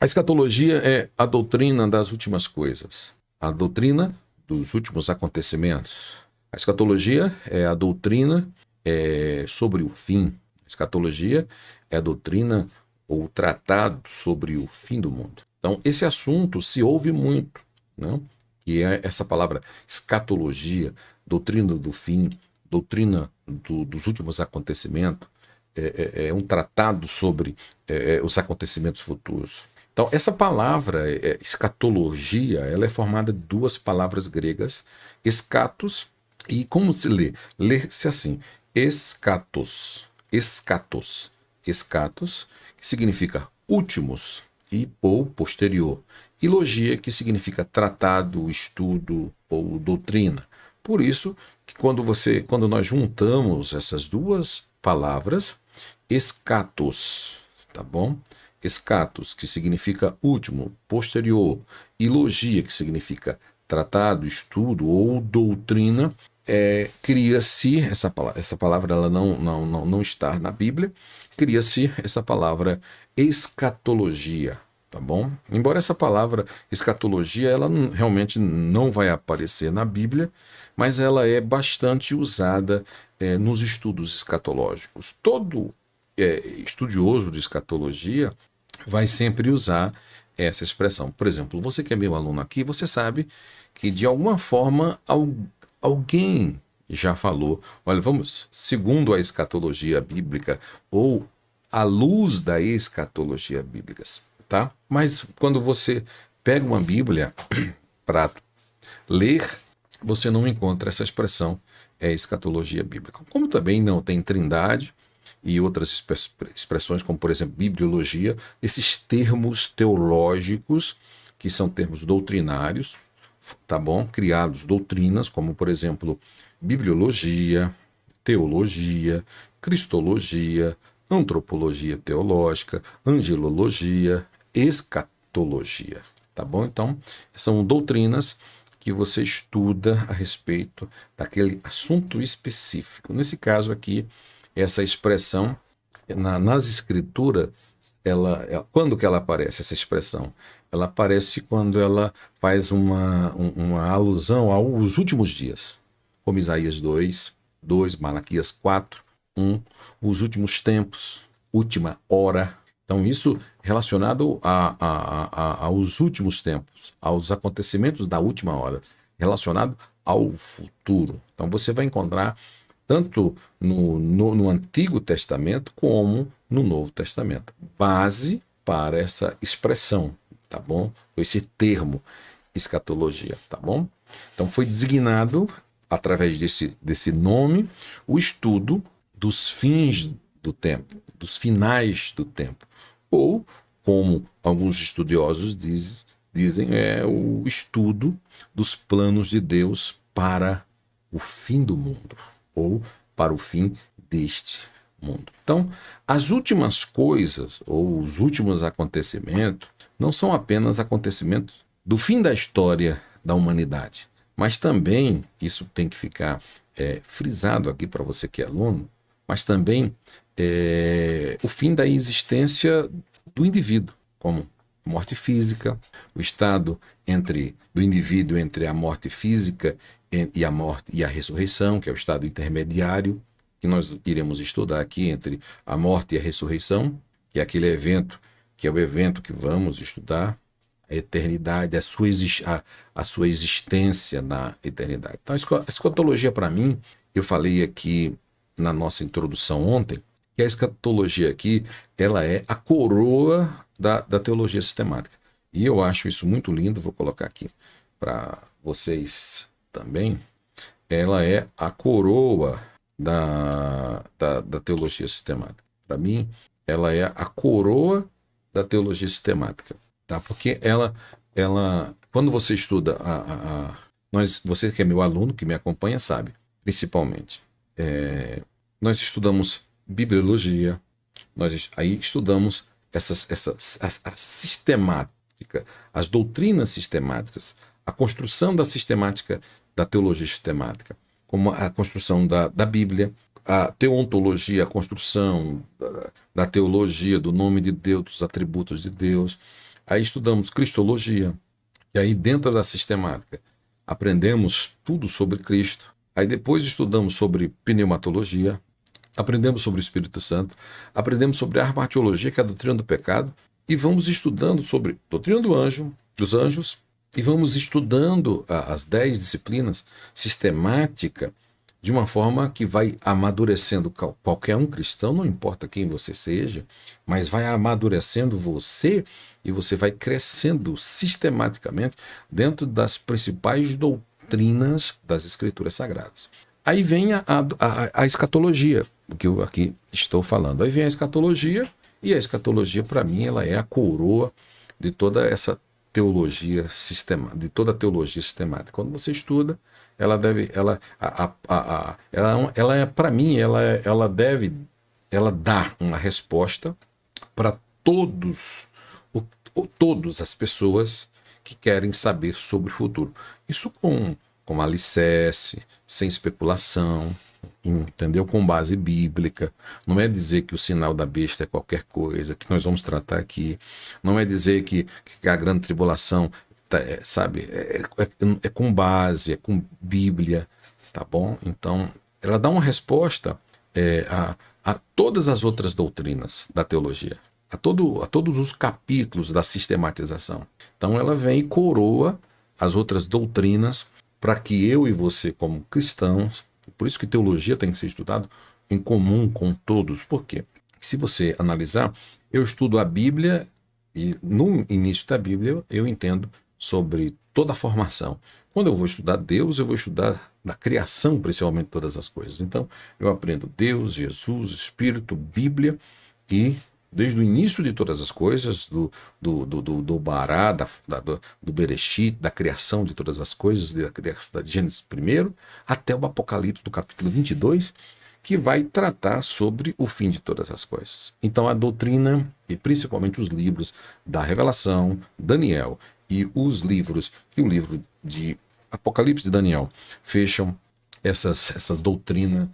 A escatologia é a doutrina das últimas coisas, a doutrina dos últimos acontecimentos. A escatologia é a doutrina sobre o fim. A escatologia é a doutrina ou tratado sobre o fim do mundo. Então, esse assunto se ouve muito, né? Que é essa palavra escatologia, doutrina do fim, doutrina dos últimos acontecimentos, é um tratado sobre os acontecimentos futuros. Então, essa palavra, escatologia, ela é formada de duas palavras gregas, escatos, e como se lê? Lê-se assim, escatos, escatos, escatos, que significa últimos ou posterior, e logia, que significa tratado, estudo ou doutrina. Por isso que quando nós juntamos essas duas palavras, escatos, tá bom? Escatos, que significa último, posterior, e logia, que significa tratado, estudo ou doutrina, cria-se, essa palavra ela não está na Bíblia, cria-se essa palavra escatologia, tá bom? Embora essa palavra escatologia, ela realmente não vai aparecer na Bíblia, mas ela é bastante usada nos estudos escatológicos. Todo estudioso de escatologia vai sempre usar essa expressão. Por exemplo, você que é meu aluno aqui, você sabe que de alguma forma alguém já falou, olha, vamos, segundo a escatologia bíblica ou à luz da escatologia bíblica, tá? Mas quando você pega uma Bíblia para ler, você não encontra essa expressão escatologia bíblica. Como também não tem trindade e outras expressões, como por exemplo bibliologia, esses termos teológicos, que são termos doutrinários, tá bom? Criados doutrinas, como por exemplo bibliologia, teologia, cristologia, antropologia teológica, angelologia, escatologia, tá bom? Então, são doutrinas que você estuda a respeito daquele assunto específico. Nesse caso aqui, essa expressão, nas escrituras, quando que ela aparece, essa expressão? Ela aparece quando ela faz uma alusão aos últimos dias, como Isaías 2, Malaquias 4, 1, os últimos tempos, última hora. Então, isso relacionado aos últimos tempos, aos acontecimentos da última hora, relacionado ao futuro. Então, você vai encontrar tanto no Antigo Testamento como no Novo Testamento. Base para essa expressão, tá bom? Esse termo, escatologia, tá bom? Então, foi designado, através desse nome, o estudo dos fins do tempo, dos finais do tempo. Ou, como alguns estudiosos dizem, é o estudo dos planos de Deus para o fim do mundo, ou para o fim deste mundo. Então, as últimas coisas, ou os últimos acontecimentos, não são apenas acontecimentos do fim da história da humanidade, mas também, isso tem que ficar frisado aqui para você que é aluno, mas também o fim da existência do indivíduo, como morte física, o estado do indivíduo entre a morte física e a morte e a ressurreição, que é o estado intermediário, que nós iremos estudar aqui entre a morte e a ressurreição, que é aquele evento, que é o evento que vamos estudar, a eternidade, a sua existência na eternidade. Então, a escatologia, para mim, eu falei aqui na nossa introdução ontem, que a escatologia aqui, ela é a coroa da teologia sistemática. E eu acho isso muito lindo, vou colocar aqui para vocês também. Ela é a coroa da teologia sistemática. Para mim, ela é a coroa da teologia sistemática, tá? Porque ela quando você estuda, você que é meu aluno, que me acompanha, sabe, principalmente, nós estudamos bibliologia, nós aí estudamos a sistemática, as doutrinas sistemáticas, a construção da sistemática da teologia sistemática, como a construção da Bíblia, a teontologia, a construção da teologia, do nome de Deus, dos atributos de Deus, Aí estudamos Cristologia, e aí dentro da sistemática aprendemos tudo sobre Cristo. Aí depois estudamos sobre pneumatologia, aprendemos sobre o Espírito Santo, aprendemos sobre a armatiologia, que é a doutrina do pecado, e vamos estudando sobre a doutrina dos anjos, e vamos estudando as 10 disciplinas sistemática, de uma forma que vai amadurecendo qualquer um cristão, não importa quem você seja, mas vai amadurecendo você e você vai crescendo sistematicamente dentro das principais doutrinas das Escrituras Sagradas. Aí vem a escatologia, o que eu aqui estou falando. Aí vem a escatologia, e a escatologia, para mim, ela é a coroa de toda essa teologia sistemática, de toda a teologia sistemática. Quando você estuda, ela deve, ela é, para mim, ela dá uma resposta para todas as pessoas que querem saber sobre o futuro. Isso com alicerce, sem especulação, entendeu? Com base bíblica. Não é dizer que o sinal da besta é qualquer coisa, que nós vamos tratar aqui. Não é dizer que a grande tribulação, sabe, é com base, é com Bíblia, tá bom? Então, ela dá uma resposta a todas as outras doutrinas da teologia, a todos os capítulos da sistematização. Então, ela vem e coroa as outras doutrinas para que eu e você, como cristãos, por isso que teologia tem que ser estudado em comum com todos. Por quê? Se você analisar, eu estudo a Bíblia e no início da Bíblia eu entendo sobre toda a formação. Quando eu vou estudar Deus, eu vou estudar da criação, principalmente, todas as coisas. Então, eu aprendo Deus, Jesus, Espírito, Bíblia, e desde o início de todas as coisas, do Bará, do Bereshit, da criação de todas as coisas, da Gênesis 1, até o Apocalipse, do capítulo 22, que vai tratar sobre o fim de todas as coisas. Então, a doutrina, e principalmente os livros da Revelação, Daniel, e os livros, e o livro de Apocalipse de Daniel, fecham essa doutrina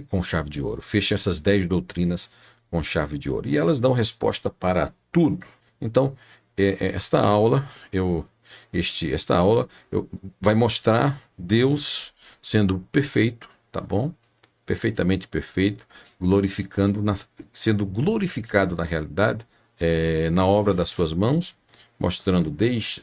com chave de ouro. Fecham essas 10 doutrinas com chave de ouro. E elas dão resposta para tudo. Então, esta aula vai mostrar Deus sendo perfeito, tá bom? Perfeitamente perfeito, sendo glorificado na realidade, na obra das suas mãos, mostrando desde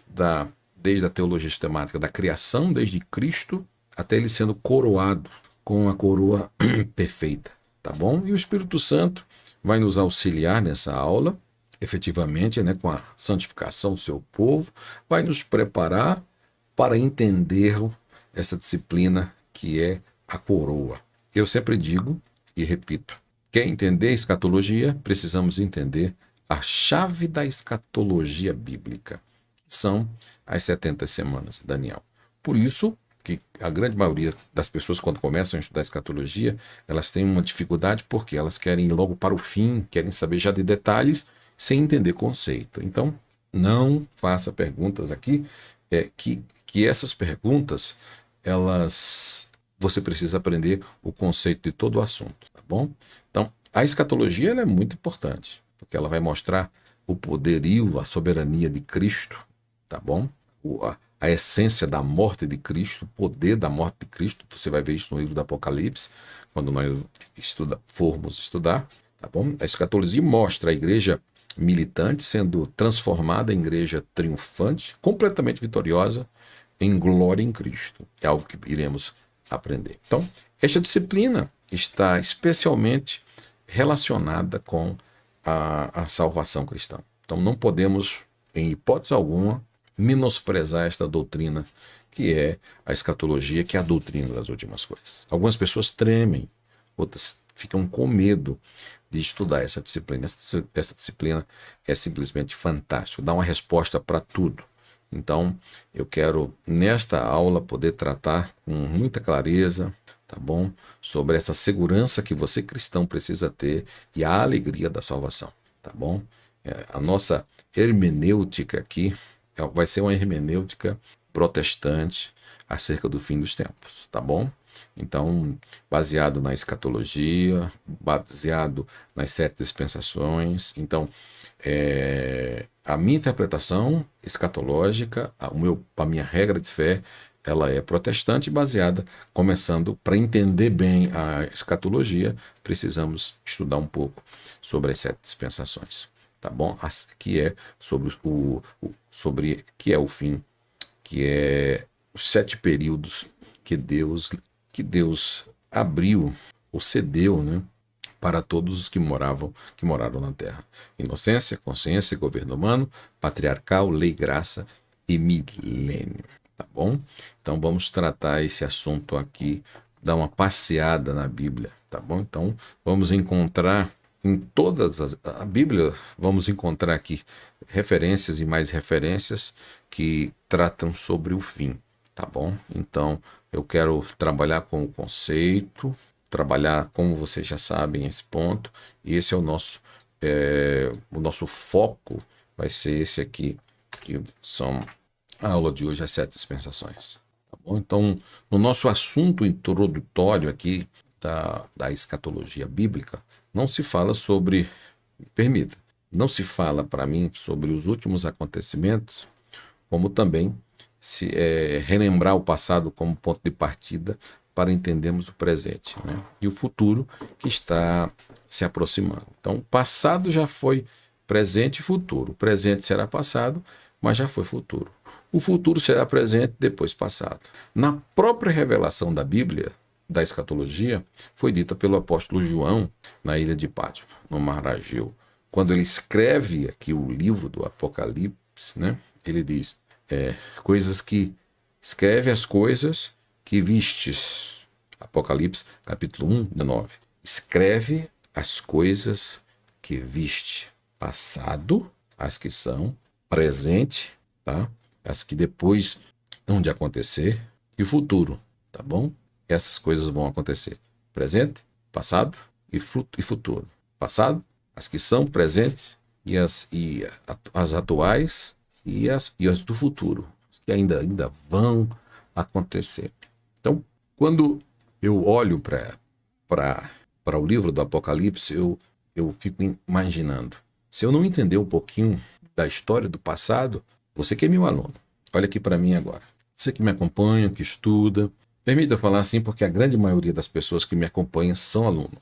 a teologia sistemática da criação, desde Cristo, até ele sendo coroado com a coroa perfeita, tá bom? E o Espírito Santo vai nos auxiliar nessa aula, efetivamente, né, com a santificação do seu povo, vai nos preparar para entender essa disciplina que é a coroa. Eu sempre digo e repito, quer entender a escatologia, precisamos entender a chave da escatologia bíblica, que são as 70 semanas de Daniel. Por isso que a grande maioria das pessoas, quando começam a estudar escatologia, elas têm uma dificuldade porque elas querem ir logo para o fim, querem saber já de detalhes, sem entender conceito. Então, não faça perguntas aqui, que essas perguntas, você precisa aprender o conceito de todo o assunto, tá bom? Então, a escatologia ela é muito importante, porque ela vai mostrar o poderio, a soberania de Cristo, tá bom? A essência da morte de Cristo, o poder da morte de Cristo. Você vai ver isso no livro do Apocalipse, quando nós formos estudar, tá bom? A escatologia mostra a igreja militante sendo transformada em igreja triunfante, completamente vitoriosa, em glória em Cristo. É algo que iremos aprender. Então, esta disciplina está especialmente relacionada com a salvação cristã. Então, não podemos, em hipótese alguma, menosprezar esta doutrina que é a escatologia, que é a doutrina das últimas coisas. Algumas pessoas tremem, outras ficam com medo de estudar essa disciplina. Essa disciplina é simplesmente fantástica, dá uma resposta para tudo. Então, eu quero, nesta aula, poder tratar com muita clareza, tá bom? Sobre essa segurança que você, cristão, precisa ter e a alegria da salvação, tá bom? A nossa hermenêutica aqui vai ser uma hermenêutica protestante acerca do fim dos tempos, tá bom? Então, baseado na escatologia, baseado nas 7 dispensações. Então, a minha interpretação escatológica, a minha regra de fé, ela é protestante, baseada, começando, para entender bem a escatologia, precisamos estudar um pouco sobre as 7 dispensações, tá bom? Que é sobre que é o fim, que é os 7 períodos que Deus abriu ou cedeu, né, para todos os que moraram na terra. Inocência, consciência, governo humano, patriarcal, lei, graça e milênio. Tá bom? Então vamos tratar esse assunto aqui, dar uma passeada na Bíblia, tá bom? Então vamos encontrar em a Bíblia, vamos encontrar aqui referências e mais referências que tratam sobre o fim, tá bom? Então eu quero trabalhar com o conceito, trabalhar, como vocês já sabem, esse ponto, e esse é o nosso foco, vai ser esse aqui, que são a aula de hoje, as 7 dispensações. Tá bom? Então, no nosso assunto introdutório aqui da escatologia bíblica, não se fala sobre, permita, não se fala para mim sobre os últimos acontecimentos, como também relembrar o passado como ponto de partida para entendermos o presente, né? E o futuro que está se aproximando. Então, o passado já foi presente e futuro. O presente será passado, mas já foi futuro. O futuro será presente, depois passado. Na própria revelação da Bíblia, da escatologia, foi dita pelo apóstolo João na ilha de Patmos, no Mar Egeu. Quando ele escreve aqui o livro do Apocalipse, né, ele diz, escreve as coisas que vistes. Apocalipse, capítulo 1, 9. Escreve as coisas que viste. Passado, as que são, presente, tá? As que depois hão de acontecer, e o futuro, tá bom? Essas coisas vão acontecer. Presente, passado e futuro. Passado, as que são presentes, e as atuais e as do futuro, que ainda vão acontecer. Então, quando eu olho para o livro do Apocalipse, eu fico imaginando. Se eu não entender um pouquinho da história do passado, você que é meu aluno, olha aqui para mim agora. Você que me acompanha, que estuda, permita eu falar assim, porque a grande maioria das pessoas que me acompanham são alunos.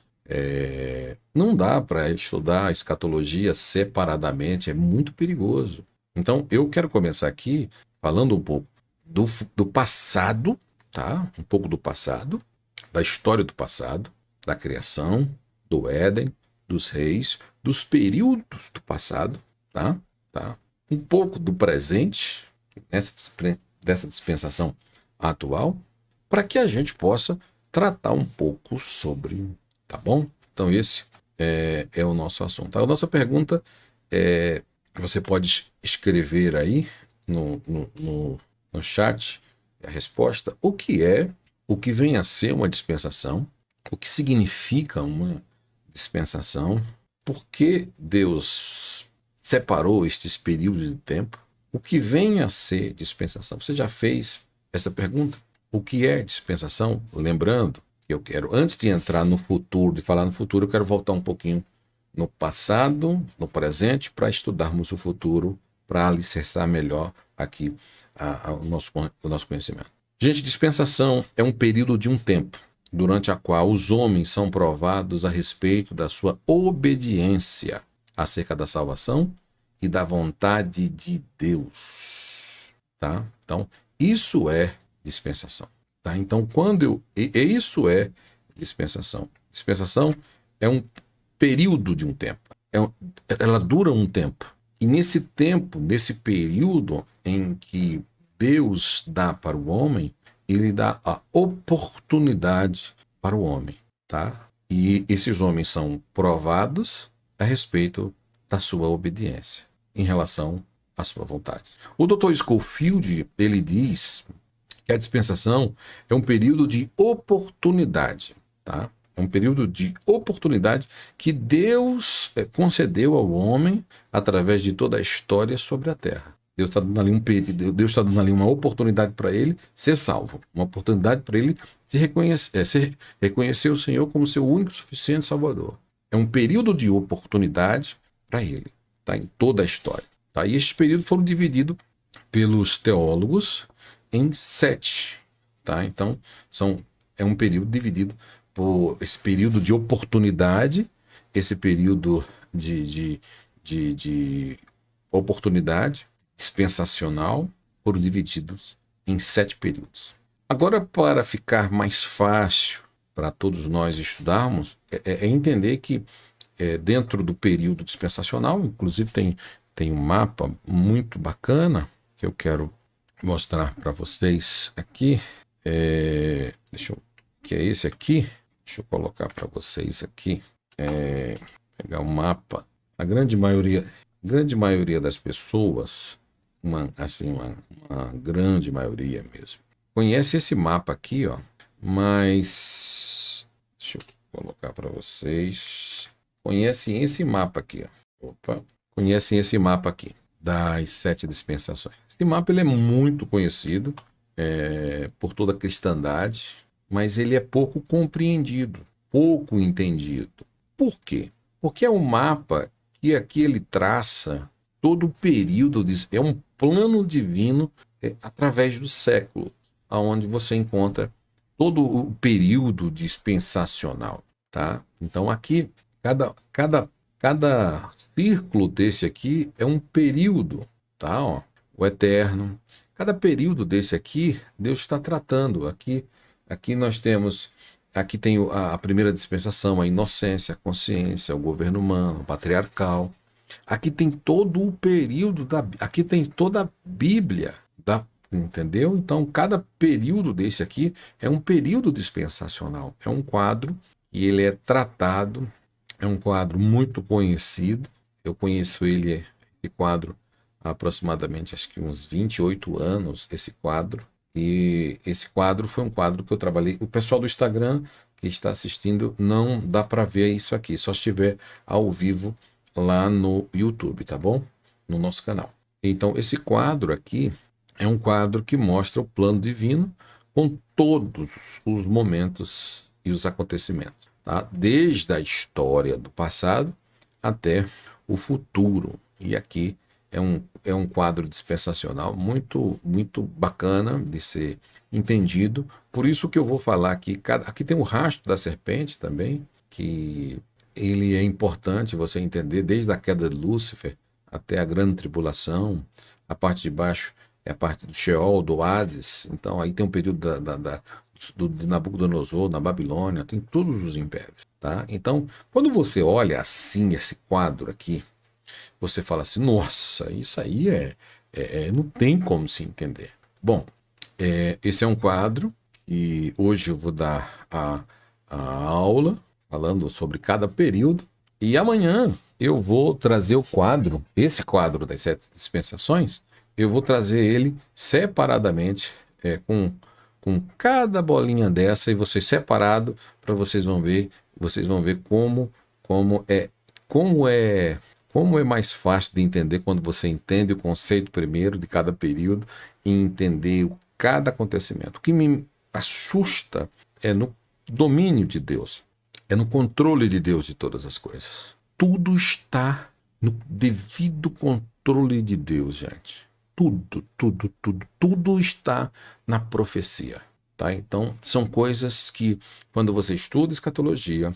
Não dá para estudar a escatologia separadamente, é muito perigoso. Então, eu quero começar aqui falando um pouco do passado, tá? Um pouco do passado, da história do passado, da criação, do Éden, dos reis, dos períodos do passado, tá? Um pouco do presente, dessa dispensação atual, para que a gente possa tratar um pouco sobre, tá bom? Então esse é o nosso assunto. A nossa pergunta você pode escrever aí no chat a resposta, o que vem a ser uma dispensação, o que significa uma dispensação, por que Deus separou estes períodos de tempo, o que vem a ser dispensação. Você já fez essa pergunta? O que é dispensação? Lembrando que eu quero, antes de entrar no futuro, de falar no futuro, eu quero voltar um pouquinho no passado, no presente, para estudarmos o futuro, para alicerçar melhor aqui o nosso conhecimento. Gente, dispensação é um período de um tempo, durante a qual os homens são provados a respeito da sua obediência acerca da salvação e da vontade de Deus, tá? Então, isso é dispensação, tá? Então, isso é dispensação. Dispensação é um período de um tempo. Ela dura um tempo. E nesse tempo, nesse período em que Deus dá para o homem, ele dá a oportunidade para o homem, tá? E esses homens são provados a respeito da sua obediência em relação à sua vontade. O Dr. Scofield, ele diz que a dispensação é um período de oportunidade, tá? É um período de oportunidade que Deus concedeu ao homem através de toda a história sobre a terra. Deus está dando ali uma oportunidade para ele ser salvo, uma oportunidade para ele reconhecer o Senhor como seu único e suficiente Salvador. É um período de oportunidade para ele, tá? Em toda a história. Tá? E estes períodos foram divididos pelos teólogos em 7. Tá? Então, é um período dividido por esse período de oportunidade, esse período de oportunidade dispensacional, foram divididos em 7 períodos. Agora, para ficar mais fácil para todos nós estudarmos, é entender que dentro do período dispensacional, inclusive tem um mapa muito bacana que eu quero mostrar para vocês aqui. Que é esse aqui. Deixa eu colocar para vocês aqui. Pegar o mapa. A grande maioria das pessoas, uma grande maioria mesmo, conhece esse mapa aqui, ó. Mas deixa eu colocar para vocês. Conhecem esse mapa aqui, ó. Conhecem esse mapa aqui das 7 dispensações. Esse mapa ele é muito conhecido por toda a cristandade, mas ele é pouco compreendido, pouco entendido. Por quê? Porque é um mapa que aqui ele traça todo o período, é um plano divino através do século, onde você encontra todo o período dispensacional, tá? Então aqui, cada círculo desse aqui é um período, tá? Ó, o eterno. Cada período desse aqui, Deus está tratando. Aqui nós temos, aqui tem a primeira dispensação, a inocência, a consciência, o governo humano, o patriarcal. Aqui tem todo o período, aqui tem toda a Bíblia, entendeu? Então, cada período desse aqui é um período dispensacional. É um quadro e ele é tratado, é um quadro muito conhecido. Eu conheço esse quadro há aproximadamente, acho que uns 28 anos, esse quadro. E esse quadro foi um quadro que eu trabalhei. O pessoal do Instagram que está assistindo não dá para ver isso aqui, só se estiver ao vivo lá no YouTube, tá bom? No nosso canal. Então, esse quadro aqui é um quadro que mostra o plano divino com todos os momentos e os acontecimentos, tá? Desde a história do passado até o futuro. E aqui é um quadro dispensacional muito, muito bacana de ser entendido. Por isso que eu vou falar aqui. Aqui tem o rastro da serpente também, que ele é importante você entender desde a queda de Lúcifer até a grande tribulação. A parte de baixo é a parte do Sheol, do Hades. Então aí tem um período de Nabucodonosor, na Babilônia, tem todos os impérios, tá? Então, quando você olha assim esse quadro aqui, você fala assim, nossa, isso aí não tem como se entender. Bom, esse é um quadro e hoje eu vou dar a aula falando sobre cada período e amanhã eu vou trazer esse quadro das 7 dispensações, eu vou trazer ele separadamente com cada bolinha dessa e você separado para vocês vão ver como é mais fácil de entender quando você entende o conceito primeiro de cada período e entender cada acontecimento. O que me assusta é no domínio de Deus, é no controle de Deus de todas as coisas. Tudo está no devido controle de Deus, gente. Tudo está na profecia, tá? Então, são coisas que, quando você estuda escatologia,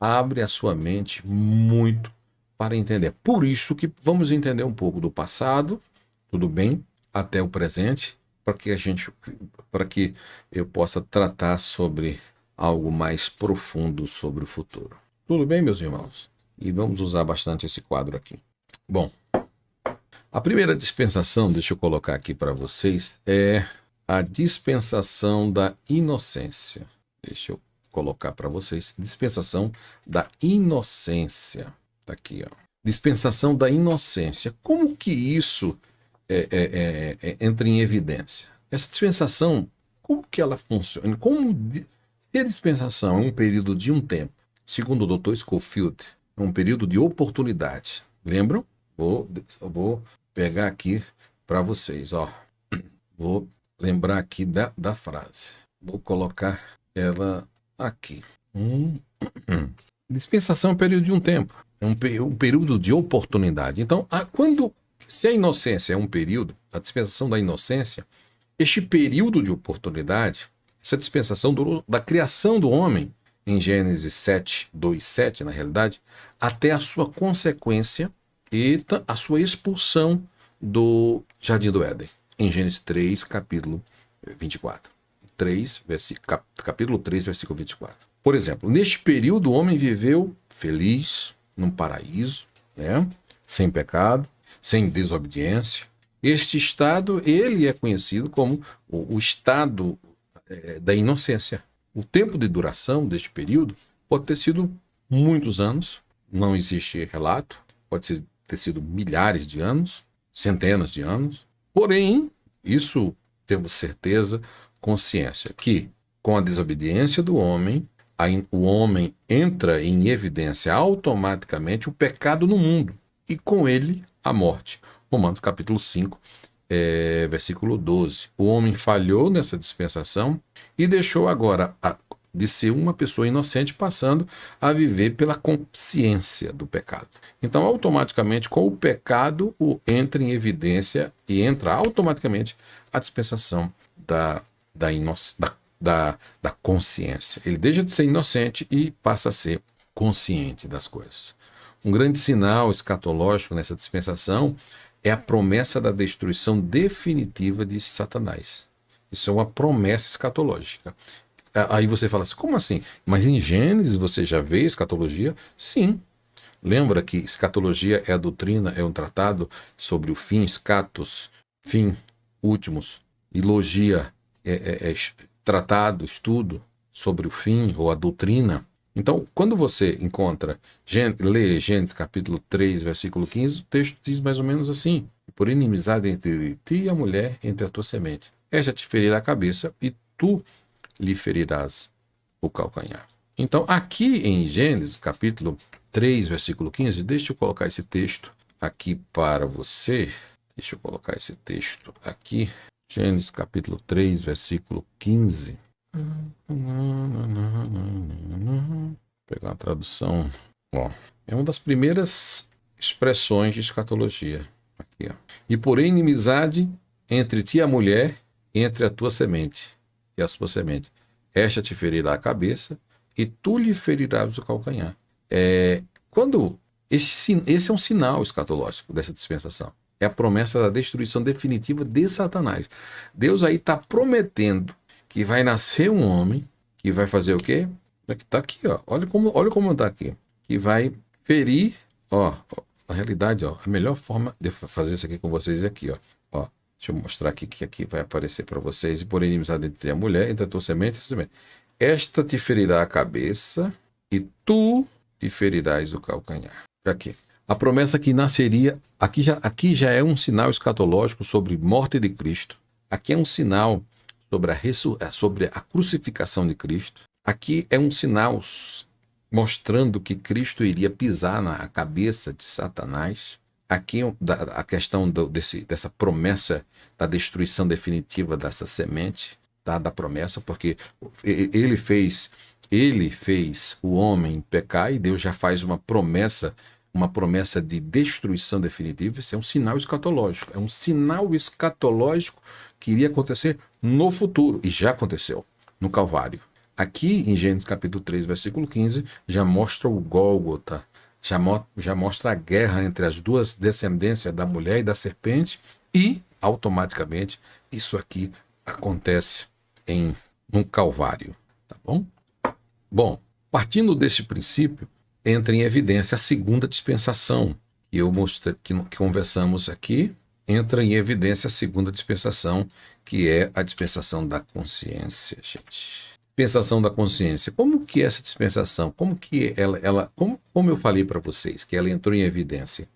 abre a sua mente muito para entender. Por isso que vamos entender um pouco do passado, tudo bem, até o presente, para que eu possa tratar sobre algo mais profundo sobre o futuro. Tudo bem, meus irmãos? E vamos usar bastante esse quadro aqui. Bom, a primeira dispensação, deixa eu colocar aqui para vocês, é a dispensação da inocência. Deixa eu colocar para vocês, dispensação da inocência. Tá aqui, ó. Dispensação da inocência. Como que isso entra em evidência? Essa dispensação, como que ela funciona? Se a dispensação é um período de um tempo, segundo o Dr. Scofield, é um período de oportunidade. Lembram? Eu vou pegar aqui para vocês, ó. Vou lembrar aqui da frase. Vou colocar ela aqui. Dispensação é um período de um tempo. É um período de oportunidade. Então, quando Se a inocência é um período, a dispensação da inocência, este período de oportunidade, essa dispensação durou da criação do homem, em Gênesis 7, 2, 7, na realidade, até a sua consequência e a sua expulsão do Jardim do Éden, em Gênesis 3, capítulo 24. Capítulo 3, versículo 24. Por exemplo, neste período o homem viveu feliz, num paraíso, né? Sem pecado, sem desobediência. Este estado, ele é conhecido como o estado da inocência. O tempo de duração deste período pode ter sido muitos anos, não existe relato, pode ter sido milhares de anos, centenas de anos. Porém, isso temos certeza, consciência, que com a desobediência do homem, o homem entra em evidência automaticamente o pecado no mundo e com ele a morte. Romanos capítulo 5, versículo 12. O homem falhou nessa dispensação e deixou agora de ser uma pessoa inocente passando a viver pela consciência do pecado. Então, automaticamente, com o pecado, entra em evidência e entra automaticamente a dispensação da consciência. Ele deixa de ser inocente e passa a ser consciente das coisas. Um grande sinal escatológico nessa dispensação é a promessa da destruição definitiva de Satanás. Isso é uma promessa escatológica. Aí você fala assim, como assim? Mas em Gênesis você já vê escatologia? Sim. Lembra que escatologia é a doutrina, é um tratado sobre o fim, escatos, fim, últimos, e logia tratado, estudo sobre o fim ou a doutrina. Então, quando você lê Gênesis capítulo 3, versículo 15, o texto diz mais ou menos assim: por inimizade entre ti e a mulher, entre a tua semente. Esta te ferirá a cabeça e tu lhe ferirás o calcanhar. Então, aqui em Gênesis capítulo 3, versículo 15, deixa eu colocar esse texto aqui para você. Deixa eu colocar esse texto aqui. Gênesis capítulo 3, versículo 15. Vou pegar uma tradução. Ó, é uma das primeiras expressões de escatologia. Aqui, ó. E porém inimizade entre ti e a mulher, entre a tua semente e a sua semente. Esta te ferirá a cabeça e tu lhe ferirás o calcanhar. Esse é um sinal escatológico dessa dispensação. É a promessa da destruição definitiva de Satanás. Deus aí está prometendo que vai nascer um homem que vai fazer o quê? Está aqui, ó. Olha como está aqui. Que vai ferir, na realidade, a melhor forma de fazer isso aqui com vocês é aqui, ó. Deixa eu mostrar aqui que aqui vai aparecer para vocês. E por inimizade entre a mulher, entre a tua semente e a semente. Esta te ferirá a cabeça e tu lhe ferirás o calcanhar. Aqui. A promessa que nasceria, aqui já é um sinal escatológico sobre morte de Cristo. Aqui é um sinal sobre a crucificação de Cristo. Aqui é um sinal mostrando que Cristo iria pisar na cabeça de Satanás. Aqui a questão dessa promessa da destruição definitiva dessa semente, tá? Da promessa, porque ele fez o homem pecar e Deus já faz uma promessa de destruição definitiva. Isso é um sinal escatológico. É um sinal escatológico que iria acontecer no futuro. E já aconteceu, no Calvário. Aqui, em Gênesis capítulo 3, versículo 15, já mostra o Gólgota. Já mostra a guerra entre as duas descendências da mulher e da serpente. E, automaticamente, isso aqui acontece no Calvário. Tá bom? Bom, partindo desse princípio, entra em evidência a segunda dispensação, que eu mostrei, que conversamos aqui, entra em evidência a segunda dispensação, que é a dispensação da consciência, gente. Dispensação da consciência. Como que é essa dispensação? Como que como eu falei para vocês, que ela entrou em evidência?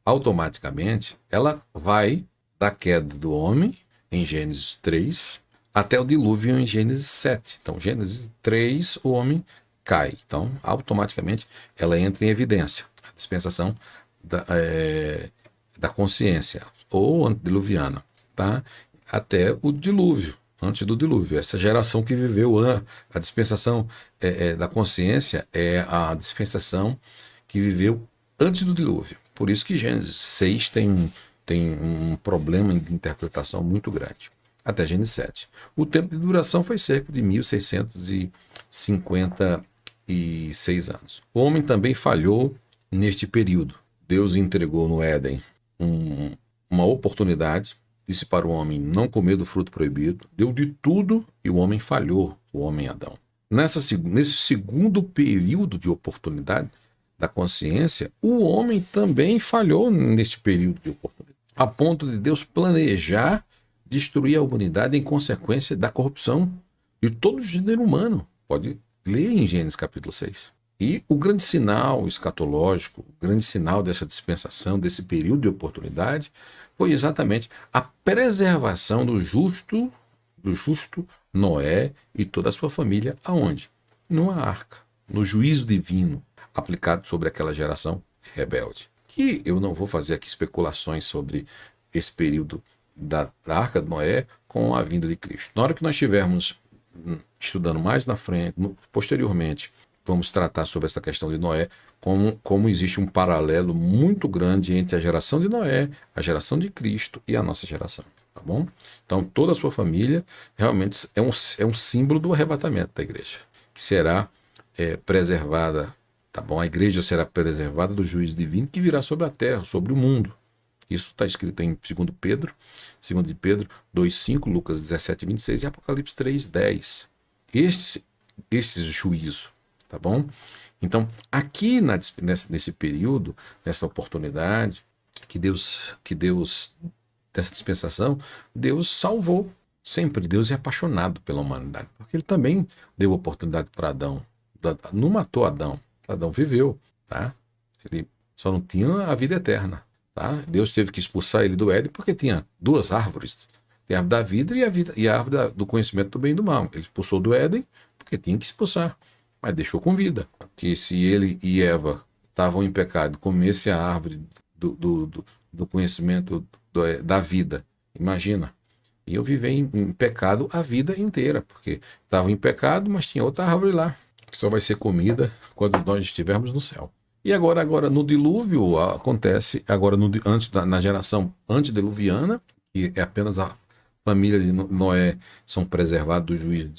Automaticamente, ela vai da queda do homem, em Gênesis 3, até o dilúvio em Gênesis 7. Então, Gênesis 3, o homem cai. Então, automaticamente, ela entra em evidência. A dispensação da consciência, ou antediluviana, tá? Até o dilúvio, antes do dilúvio. Essa geração que viveu a dispensação da consciência é a dispensação que viveu antes do dilúvio. Por isso que Gênesis 6 tem tem um problema de interpretação muito grande. Até Gênesis 7. O tempo de duração foi cerca de 1656 anos. O homem também falhou neste período. Deus entregou no Éden uma oportunidade, disse para o homem não comer do fruto proibido, deu de tudo e o homem falhou, o homem Adão. Nesse segundo período de oportunidade da consciência, o homem também falhou neste período de oportunidade, a ponto de Deus planejar destruir a humanidade em consequência da corrupção de todo o gênero humano. Pode ler em Gênesis capítulo 6. E o grande sinal escatológico, o grande sinal dessa dispensação, desse período de oportunidade, foi exatamente a preservação do justo Noé e toda a sua família. Aonde? Numa arca, no juízo divino aplicado sobre aquela geração rebelde. Que eu não vou fazer aqui especulações sobre esse período da arca de Noé com a vinda de Cristo. Na hora que nós estivermos estudando mais na frente, posteriormente, vamos tratar sobre essa questão de Noé, como existe um paralelo muito grande entre a geração de Noé, a geração de Cristo e a nossa geração, tá bom? Então, toda a sua família realmente é um símbolo do arrebatamento da igreja, que será preservada, tá bom? A igreja será preservada do juízo divino que virá sobre a terra, sobre o mundo. Isso está escrito em 2 de Pedro 2,5, Lucas 17,26 e Apocalipse 3,10. Esse juízo, tá bom? Então, aqui nesse período, nessa oportunidade que Deus, dessa dispensação, Deus salvou. Sempre Deus é apaixonado pela humanidade, porque ele também deu oportunidade para Adão. Não matou Adão. Adão viveu, tá? Ele só não tinha a vida eterna. Tá? Deus teve que expulsar ele do Éden porque tinha duas árvores. Tem a árvore da vida e a árvore do conhecimento do bem e do mal. Ele expulsou do Éden porque tinha que expulsar, mas deixou com vida. Que se ele e Eva estavam em pecado, comessem a árvore do conhecimento da vida, imagina. E eu viver em pecado a vida inteira, porque estavam em pecado, mas tinha outra árvore lá, que só vai ser comida quando nós estivermos no céu. E agora no dilúvio acontece, na geração antediluviana, que é apenas a família de Noé são preservados do juízo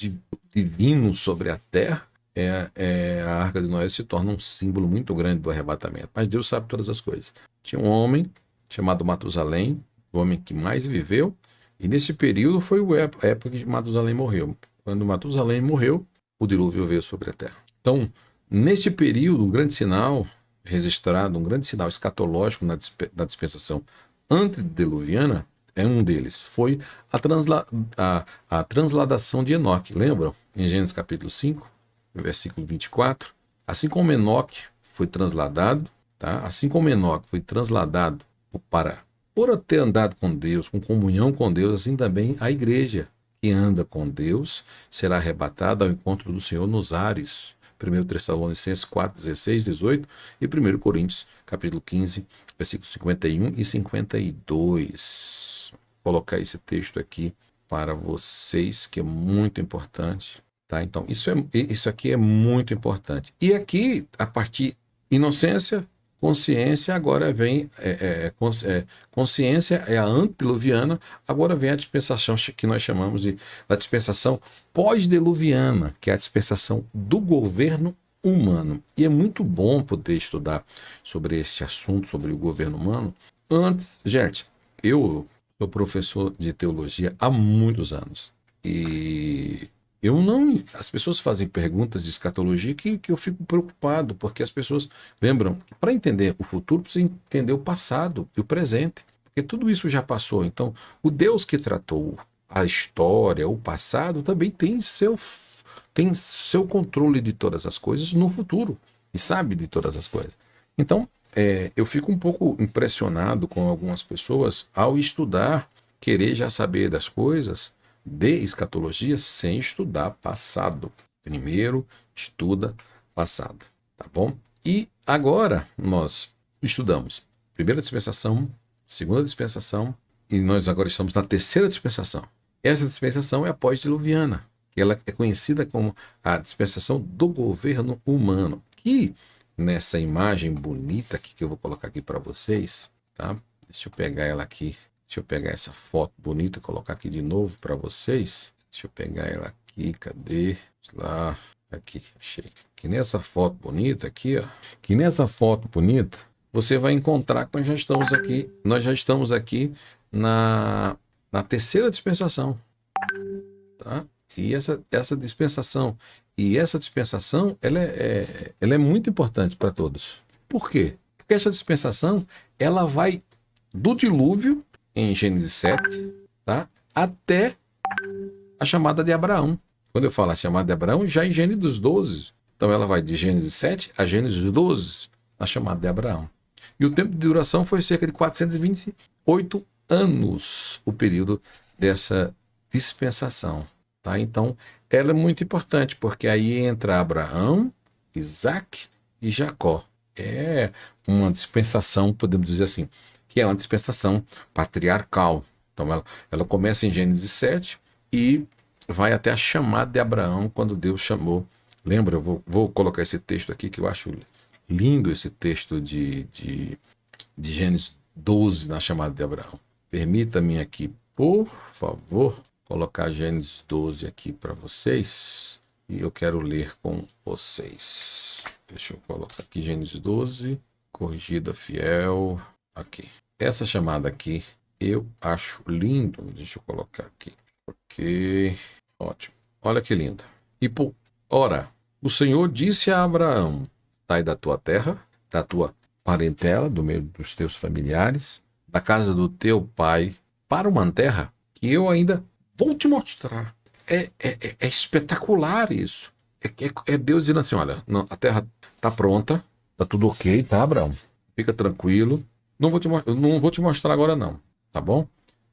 divino sobre a terra, a arca de Noé se torna um símbolo muito grande do arrebatamento. Mas Deus sabe todas as coisas. Tinha um homem chamado Matusalém, o homem que mais viveu, e nesse período foi a época que Matusalém morreu. Quando Matusalém morreu, o dilúvio veio sobre a terra. Então, nesse período, um grande sinal registrado, um grande sinal escatológico na dispensação antediluviana, um deles, foi a transladação de Enoque. Lembram? Em Gênesis capítulo 5, versículo 24. Assim como Enoque foi transladado, tá? Assim como Enoque foi transladado por ter andado com Deus, com comunhão com Deus, assim também a igreja que anda com Deus será arrebatada ao encontro do Senhor nos ares. 1 Tessalonicenses 4, 16, 18 e 1 Coríntios, capítulo 15, versículos 51 e 52. Vou colocar esse texto aqui para vocês, que é muito importante. Tá? Então, isso aqui é muito importante. E aqui, a partir inocência, consciência, agora vem consciência é a antediluviana, agora vem a dispensação que nós chamamos da dispensação pós-diluviana, que é a dispensação do governo humano. E é muito bom poder estudar sobre esse assunto, sobre o governo humano. Gente, eu sou professor de teologia há muitos anos e as pessoas fazem perguntas de escatologia que eu fico preocupado, porque as pessoas lembram que para entender o futuro precisa entender o passado e o presente, porque tudo isso já passou. Então, o Deus que tratou a história, o passado, também tem seu controle de todas as coisas no futuro e sabe de todas as coisas. Então, eu fico um pouco impressionado com algumas pessoas ao estudar, querer já saber das coisas de escatologia sem estudar passado. Primeiro, estuda passado, tá bom? E agora nós estudamos primeira dispensação, segunda dispensação, e nós agora estamos na terceira dispensação. Essa dispensação é a pós-diluviana, que ela é conhecida como a dispensação do governo humano, que nessa imagem bonita aqui que eu vou colocar aqui para vocês, tá? Deixa eu pegar ela aqui. Deixa eu pegar essa foto bonita e colocar aqui de novo para vocês. Deixa eu pegar ela aqui. Cadê? Lá. Aqui, achei. Que nessa foto bonita aqui, ó. Que nessa foto bonita, você vai encontrar que nós já estamos aqui na terceira dispensação, tá? E essa dispensação, ela é muito importante para todos. Por quê? Porque essa dispensação, ela vai do dilúvio, em Gênesis 7, tá? Até a chamada de Abraão. Quando eu falo a chamada de Abraão, já em Gênesis 12. Então ela vai de Gênesis 7 a Gênesis 12, a chamada de Abraão. E o tempo de duração foi cerca de 428 anos, o período dessa dispensação, tá? Então, ela é muito importante, porque aí entra Abraão, Isaac e Jacó. É uma dispensação, podemos dizer assim, que é uma dispensação patriarcal. Então, ela começa em Gênesis 7 e vai até a chamada de Abraão, quando Deus chamou. Lembra, eu vou colocar esse texto aqui, que eu acho lindo, esse texto de Gênesis 12, na chamada de Abraão. Permita-me aqui, por favor, colocar Gênesis 12 aqui para vocês. E eu quero ler com vocês. Deixa eu colocar aqui Gênesis 12, corrigida fiel. Aqui. Essa chamada aqui eu acho lindo. Deixa eu colocar aqui. Ok. Ótimo. Olha que linda. Ora, o Senhor disse a Abraão: sai da tua terra, da tua parentela, do meio dos teus familiares, da casa do teu pai, para uma terra que eu ainda vou te mostrar. É espetacular isso. É Deus dizendo assim: olha, não, a terra está pronta, está tudo ok, tá, Abraão? Fica tranquilo. Não vou te mostrar agora não, tá bom?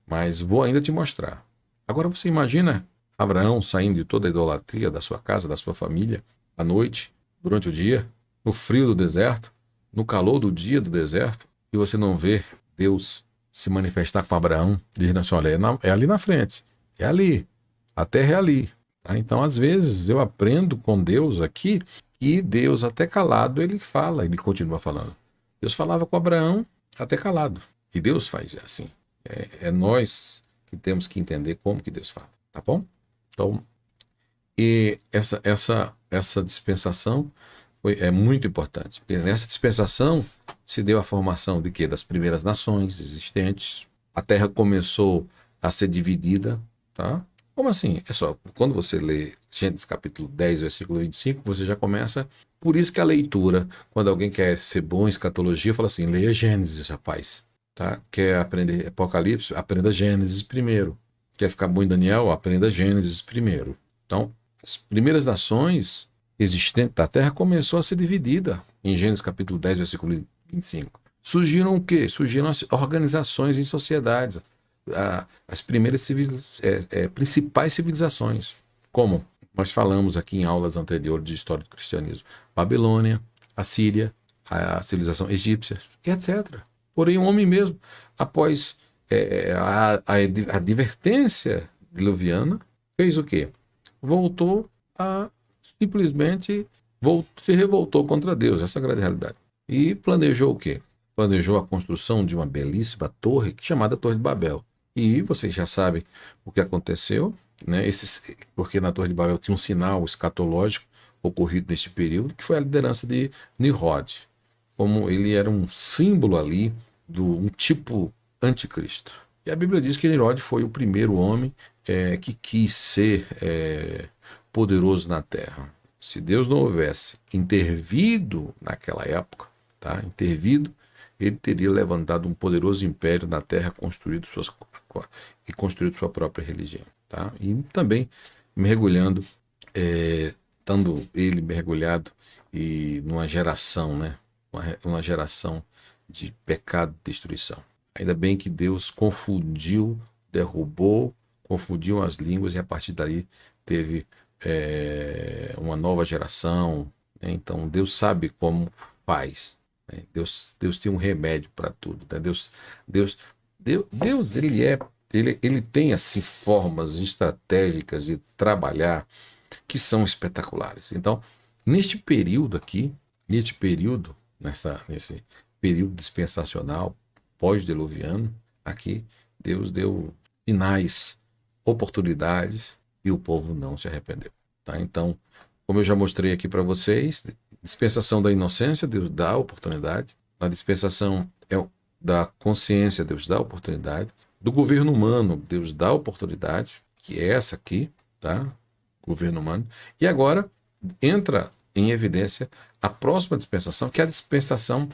Mas vou ainda te mostrar. Agora você imagina Abraão saindo de toda a idolatria da sua casa, da sua família, à noite, durante o dia, no frio do deserto, no calor do dia do deserto, e você não vê Deus se manifestar com Abraão, dizendo assim: olha, é ali na frente, é ali, a terra é ali. Tá? Então, às vezes, eu aprendo com Deus aqui, e Deus, até calado, ele fala, ele continua falando. Deus falava com Abraão até calado, e Deus faz assim. É nós que temos que entender como que Deus fala, tá bom? Então, e essa dispensação é muito importante. Porque nessa dispensação se deu a formação de quê? Das primeiras nações existentes. A terra começou a ser dividida, tá? Como assim? É só, quando você lê Gênesis capítulo 10, versículo 25, você já começa. Por isso que a leitura, quando alguém quer ser bom em escatologia, fala assim: leia Gênesis, rapaz. Tá? Quer aprender Apocalipse? Aprenda Gênesis primeiro. Quer ficar bom em Daniel? Aprenda Gênesis primeiro. Então, as primeiras nações existentes da Terra começou a ser dividida em Gênesis capítulo 10, versículo 25. Surgiram o quê? Surgiram as organizações em sociedades, as primeiras principais civilizações, como nós falamos aqui em aulas anteriores de história do cristianismo: Babilônia, a Síria, a civilização egípcia, etc. Porém, o homem mesmo, após a advertência diluviana, fez o quê? Voltou a simplesmente se revoltou contra Deus, essa é a grande realidade. E planejou o quê? Planejou a construção de uma belíssima torre chamada Torre de Babel. E vocês já sabem o que aconteceu, né? Porque na Torre de Babel tinha um sinal escatológico ocorrido neste período, que foi a liderança de Nimrod. Como ele era um símbolo ali um tipo anticristo. E a Bíblia diz que Nimrod foi o primeiro homem que quis ser poderoso na terra. Se Deus não houvesse intervido naquela época, tá? Ele teria levantado um poderoso império na terra, construído sua própria religião, tá? E também mergulhando, estando ele mergulhado numa geração, né? Uma geração de pecado e destruição. Ainda bem que Deus confundiu as línguas, e a partir daí teve uma nova geração, né? Então Deus sabe como faz, né? Deus tem um remédio para tudo, né? Deus ele tem assim formas estratégicas de trabalhar que são espetaculares. Então, neste período, nesse período dispensacional pós-diluviano, aqui Deus deu sinais, oportunidades, e o povo não se arrependeu. Tá? Então, como eu já mostrei aqui para vocês, dispensação da inocência, Deus dá a oportunidade. A dispensação da consciência, Deus dá a oportunidade. Do governo humano, Deus dá a oportunidade, que é essa aqui, tá? Governo humano. E agora entra em evidência a próxima dispensação, que é a dispensação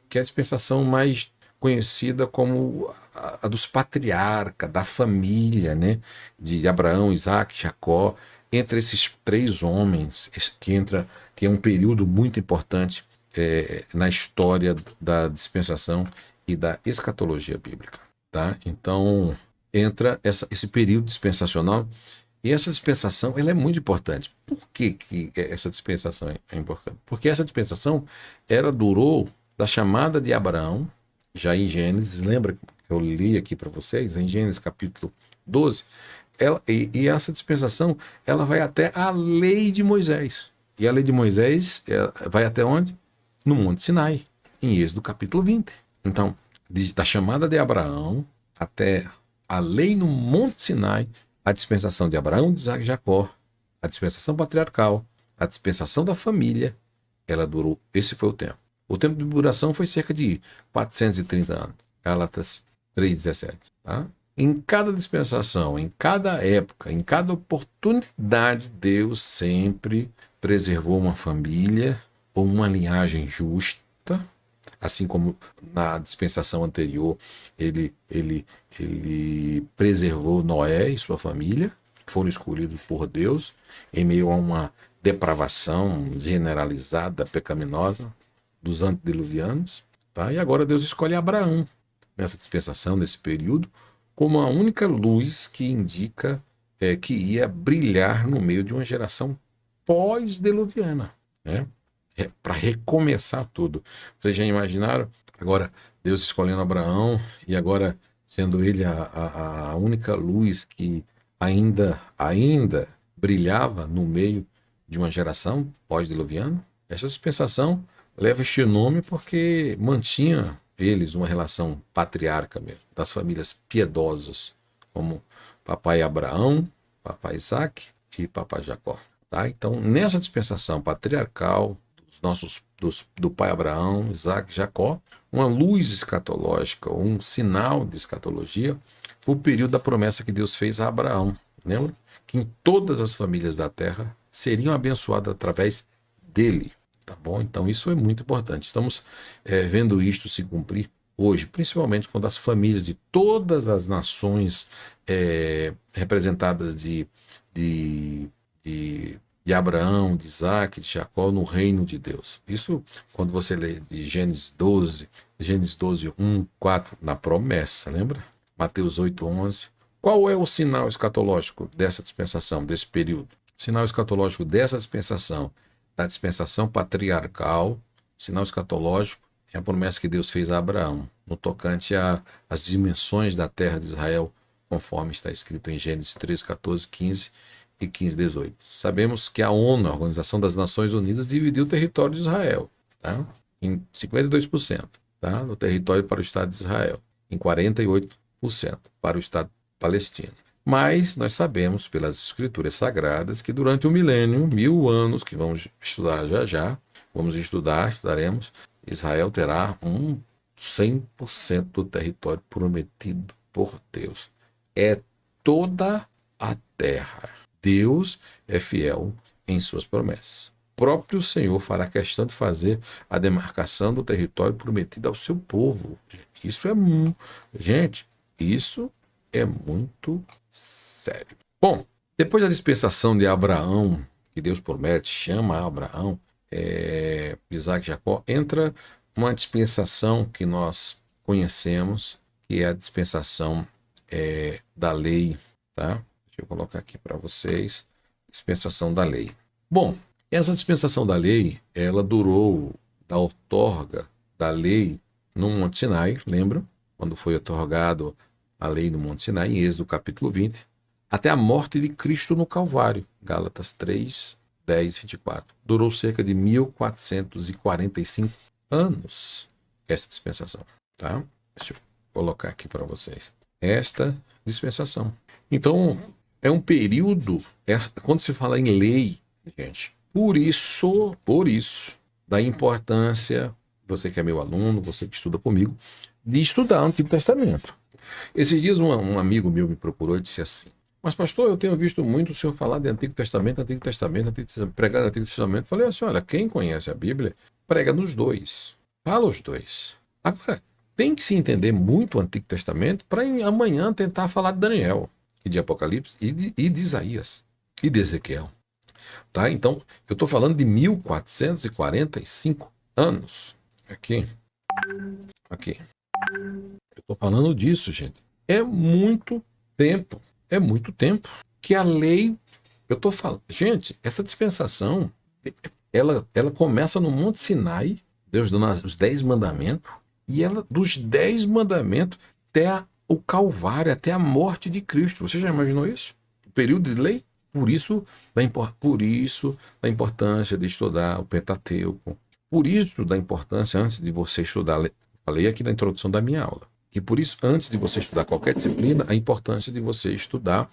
que é a dispensação mais conhecida como a dos patriarcas, da família, né? De Abraão, Isaac, Jacó, entre esses três homens, que é um período muito importante na história da dispensação e da escatologia bíblica. Tá? Então, entra esse período dispensacional, e essa dispensação ela é muito importante. Por que essa dispensação é importante? Porque essa dispensação ela durou da chamada de Abraão, já em Gênesis, lembra que eu li aqui para vocês, em Gênesis capítulo 12, e essa dispensação ela vai até a lei de Moisés. E a lei de Moisés vai até onde? No Monte Sinai, em Êxodo capítulo 20. Então, da chamada de Abraão até a lei no Monte Sinai, a dispensação de Abraão, de Isaac e Jacó, a dispensação patriarcal, a dispensação da família, ela durou, esse foi o tempo. O tempo de duração foi cerca de 430 anos. Gálatas 3,17. Tá? Em cada dispensação, em cada época, em cada oportunidade, Deus sempre preservou uma família ou uma linhagem justa, assim como na dispensação anterior ele preservou Noé e sua família, que foram escolhidos por Deus em meio a uma depravação generalizada, pecaminosa dos antediluvianos. Tá? E agora Deus escolhe Abraão nessa dispensação, nesse período, como a única luz que indica que ia brilhar no meio de uma geração pós-diluviana, né? Para recomeçar tudo. Vocês já imaginaram? Agora, Deus escolhendo Abraão e agora sendo ele a única luz que ainda brilhava no meio de uma geração pós-diluviana. Essa dispensação leva este nome porque mantinha eles uma relação patriarca mesmo, das famílias piedosas, como papai Abraão, papai Isaac e papai Jacó. Tá? Então, nessa dispensação patriarcal, do pai Abraão, Isaac e Jacó, uma luz escatológica, um sinal de escatologia, foi o período da promessa que Deus fez a Abraão. Lembra? Que em todas as famílias da terra seriam abençoadas através dele. Tá bom? Então isso é muito importante. Estamos vendo isto se cumprir hoje, principalmente quando as famílias de todas as nações representadas de Abraão, de Isaac, de Jacó no reino de Deus. Isso quando você lê de Gênesis 12, 1, 4, na promessa, lembra? Mateus 8, 11. Qual é o sinal escatológico dessa dispensação, desse período? O sinal escatológico dessa dispensação, da dispensação patriarcal, sinal escatológico é a promessa que Deus fez a Abraão, no tocante às dimensões da terra de Israel, conforme está escrito em Gênesis 3, 14, 15 e 15, 18. Sabemos que a ONU, a Organização das Nações Unidas, dividiu o território de Israel, tá? Em 52%, tá? No território para o Estado de Israel, em 48% para o Estado palestino. Mas nós sabemos pelas escrituras sagradas que durante o milênio, 1000 anos, que vamos estudar já, estudaremos, Israel terá 100% do território prometido por Deus. É toda a terra. Deus é fiel em suas promessas. O próprio Senhor fará questão de fazer a demarcação do território prometido ao seu povo. Isso é gente, isso é muito sério. Bom, depois da dispensação de Abraão, que Deus promete, chama Abraão, Isaac e Jacó, entra uma dispensação que nós conhecemos, que é a dispensação da lei, tá? Deixa eu colocar aqui para vocês, dispensação da lei. Bom, essa dispensação da lei, ela durou da outorga da lei no Monte Sinai, lembra? Quando foi otorgado a lei no Monte Sinai, em Êxodo capítulo 20, até a morte de Cristo no Calvário, Gálatas 3, 10, 24. Durou cerca de 1445 anos. essa dispensação, tá? Deixa eu colocar aqui para vocês. Esta dispensação. Então, é um período, quando se fala em lei, gente, por isso, da importância, você que é meu aluno, você que estuda comigo, de estudar o Antigo Testamento. Esses dias um amigo meu me procurou e disse assim: mas pastor, eu tenho visto muito o senhor falar de Antigo Testamento, pregar no Antigo Testamento. Falei assim: olha, quem conhece a Bíblia, prega nos dois. Fala os dois. Agora, tem que se entender muito o Antigo Testamento para amanhã tentar falar de Daniel, e de Apocalipse, e de Isaías, e de Ezequiel. Tá? Então, eu estou falando de 1445 anos. Aqui. Eu estou falando disso, gente. É muito tempo. É muito tempo que a lei... Eu estou falando... Gente, essa dispensação, ela começa no Monte Sinai, Deus dando os 10 mandamentos, e ela, dos 10 mandamentos até o Calvário, até a morte de Cristo. Você já imaginou isso? O período de lei? Por isso da importância de estudar o Pentateuco. Por isso da importância, antes de você estudar, falei aqui na introdução da minha aula, e por isso, antes de você estudar qualquer disciplina, a importância de você estudar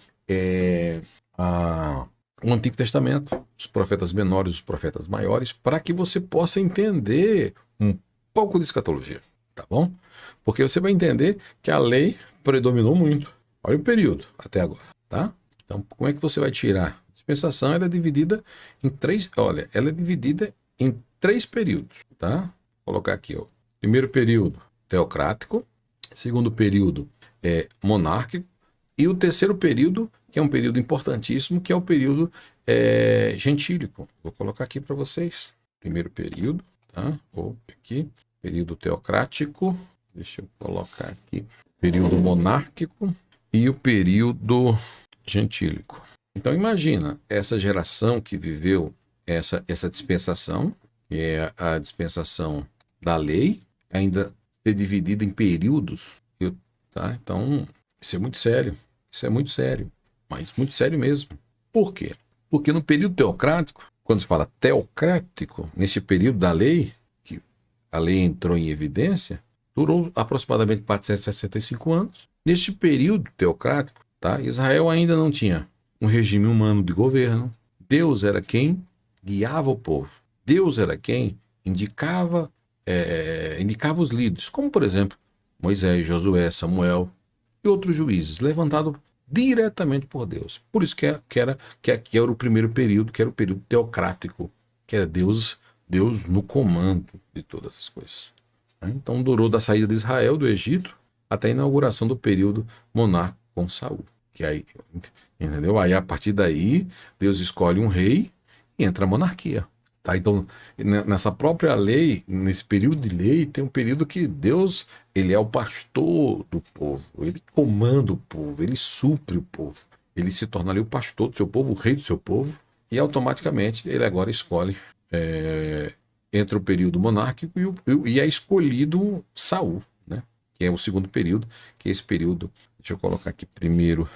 o Antigo Testamento, os profetas menores, os profetas maiores, para que você possa entender um pouco de escatologia, tá bom? Porque você vai entender que a lei predominou muito. Olha o período até agora, tá? Então, como é que você vai tirar? A dispensação ela é dividida em três. Olha, ela é dividida em 3 períodos, tá? Vou colocar aqui, ó. Primeiro período, teocrático. Segundo período, monárquico. E o terceiro período, que é um período importantíssimo, que é o período gentílico. Vou colocar aqui para vocês. Primeiro período, tá? Aqui, período teocrático. Deixa eu colocar aqui. Período monárquico e o período gentílico. Então imagina essa geração que viveu essa dispensação, que é a dispensação da lei, ainda ser dividida em períodos, tá? Então isso é muito sério, mas muito sério mesmo. Por quê? Porque no período teocrático, quando se fala teocrático, nesse período da lei, que a lei entrou em evidência, durou aproximadamente 465 anos. Neste período teocrático, tá? Israel ainda não tinha um regime humano de governo. Deus era quem guiava o povo. Deus era quem indicava os líderes, como por exemplo Moisés, Josué, Samuel e outros juízes, levantados diretamente por Deus. Por isso que aqui era o primeiro período, que era o período teocrático, que era Deus no comando de todas as coisas. Então durou da saída de Israel do Egito até a inauguração do período monárquico com Saul. Que aí, entendeu? Aí a partir daí Deus escolhe um rei e entra a monarquia. Tá? Então nessa própria lei, nesse período de lei, tem um período que Deus, ele é o pastor do povo, ele comanda o povo, ele supre o povo, ele se torna ali o pastor do seu povo, o rei do seu povo, e automaticamente ele agora escolhe entre o período monárquico e é escolhido Saul, né? Que é o segundo período, que é esse período, deixa eu colocar aqui primeiro,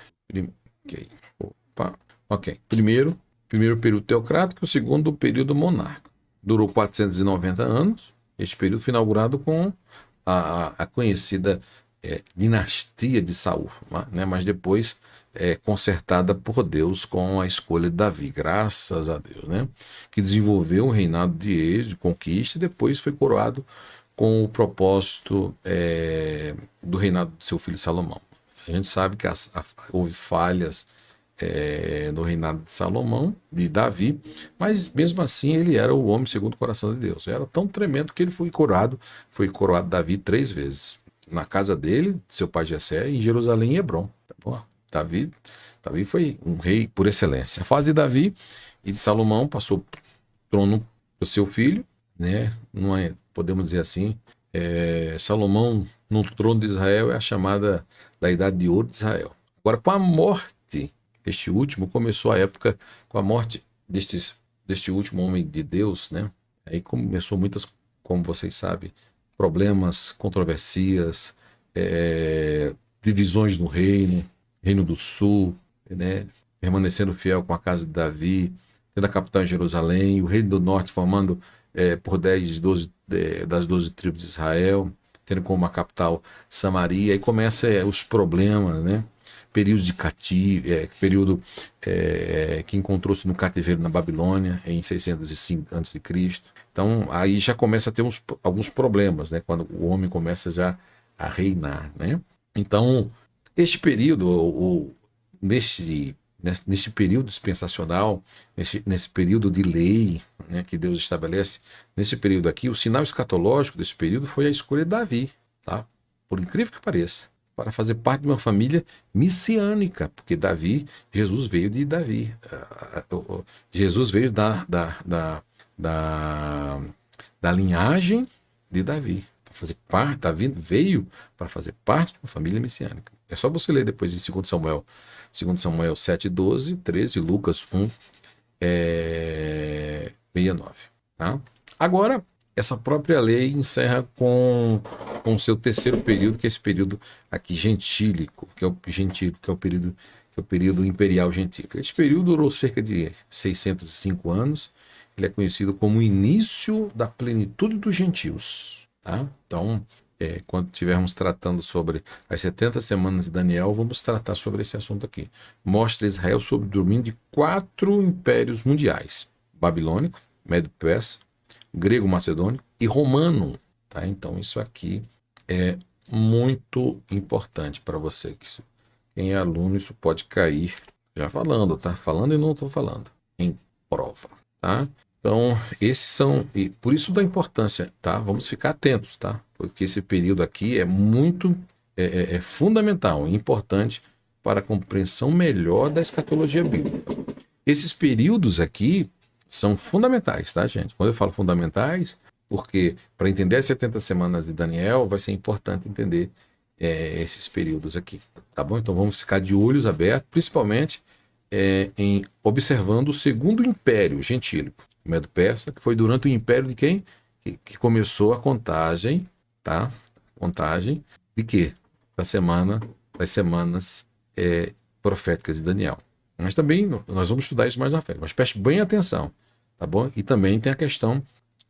primeiro período teocrático, o segundo período monárquico. Durou 490 anos, este período foi inaugurado com a conhecida dinastia de Saul, né? Mas depois consertada por Deus com a escolha de Davi, graças a Deus, né? Que desenvolveu um reinado de êxito, de conquista, e depois foi coroado com o propósito do reinado de seu filho Salomão. A gente sabe que houve falhas no reinado de Salomão, de Davi, mas mesmo assim ele era o homem segundo o coração de Deus. Era tão tremendo que ele foi coroado Davi 3 vezes, na casa dele, seu pai Jessé, em Jerusalém e Hebrom. Tá bom? Davi foi um rei por excelência. A fase de Davi e de Salomão passou o trono do seu filho, né? Não é, podemos dizer assim, Salomão no trono de Israel é a chamada da Idade de Ouro de Israel. Agora, com a morte deste último, começou a época, com a morte deste último homem de Deus, né? Aí começou muitas, como vocês sabem, problemas, controvérsias, divisões no Reino do Sul, né? Permanecendo fiel com a casa de Davi, tendo a capital em Jerusalém, o Reino do Norte formando por 10, 12 das 12 tribos de Israel, tendo como a capital Samaria, aí começa os problemas, né? Período de cativo, período que encontrou-se no cativeiro na Babilônia, em 605 a.C. Então, aí já começa a ter alguns problemas, né? Quando o homem começa já a reinar, né? Então, este período, neste período dispensacional, nesse período de lei, né, que Deus estabelece, nesse período aqui, o sinal escatológico desse período foi a escolha de Davi, tá? Por incrível que pareça, para fazer parte de uma família messiânica, porque Jesus veio de Davi. Jesus veio da linhagem de Davi. Davi veio para fazer parte de uma família messiânica. É só você ler depois em 2 Samuel 7:12, 13, Lucas 1, 69. Tá? Agora, essa própria lei encerra com o seu terceiro período, que é esse período aqui gentílico, que é o período imperial gentílico. Esse período durou cerca de 605 anos. Ele é conhecido como o início da plenitude dos gentios. Tá? Então, quando estivermos tratando sobre as 70 semanas de Daniel, vamos tratar sobre esse assunto aqui. Mostra Israel sob o domínio de 4 impérios mundiais: babilônico, médio-persa, grego-macedônico e romano. Tá? Então, isso aqui é muito importante para você. Quem é aluno, isso pode cair já falando, tá? Falando e não estou falando, em prova. Tá? Então, esses são, e por isso da importância, tá? Vamos ficar atentos, tá? Porque esse período aqui é muito, fundamental, importante para a compreensão melhor da escatologia bíblica. Esses períodos aqui são fundamentais, tá, gente? Quando eu falo fundamentais, porque para entender as 70 semanas de Daniel, vai ser importante entender esses períodos aqui, tá bom? Então, vamos ficar de olhos abertos, principalmente observando o segundo império gentílico, Medo-Persa, que foi durante o império de quem? Que começou a contagem, tá? Contagem de quê? Das semanas proféticas de Daniel. Mas também nós vamos estudar isso mais na frente, mas preste bem atenção, tá bom? E também tem a questão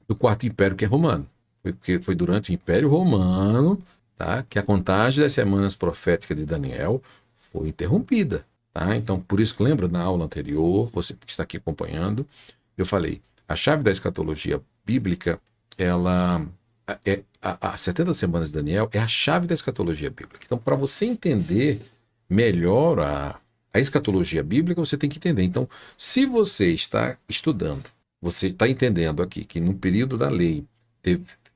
do quarto império, que é romano, porque foi durante o Império Romano, tá? Que a contagem das semanas proféticas de Daniel foi interrompida. Tá? Então, por isso que lembra na aula anterior, você que está aqui acompanhando, eu falei, a chave da escatologia bíblica, as 70 semanas de Daniel é a chave da escatologia bíblica. Então, para você entender melhor a escatologia bíblica, você tem que entender. Então, se você está estudando, você está entendendo aqui que no período da lei